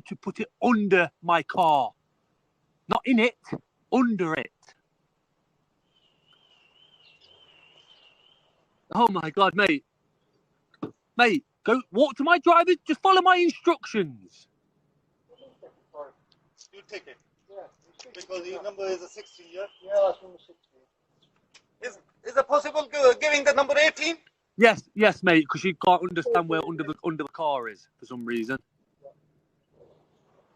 to put it under my car. Not in it, under it. Oh my God, mate. Mate, go walk to my driver. Just follow my instructions. You take it. Yeah. Because the number is a 16, yeah? Yeah, that's number 16. Is it possible giving the number 18? Yes, mate, because you can't understand where under the car is for some reason.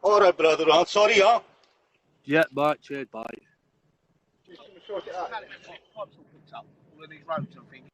All right, brother. I'm sorry, huh? Yeah, bye. Cheers, bye. Just going to sort it out. All of these roads, I think.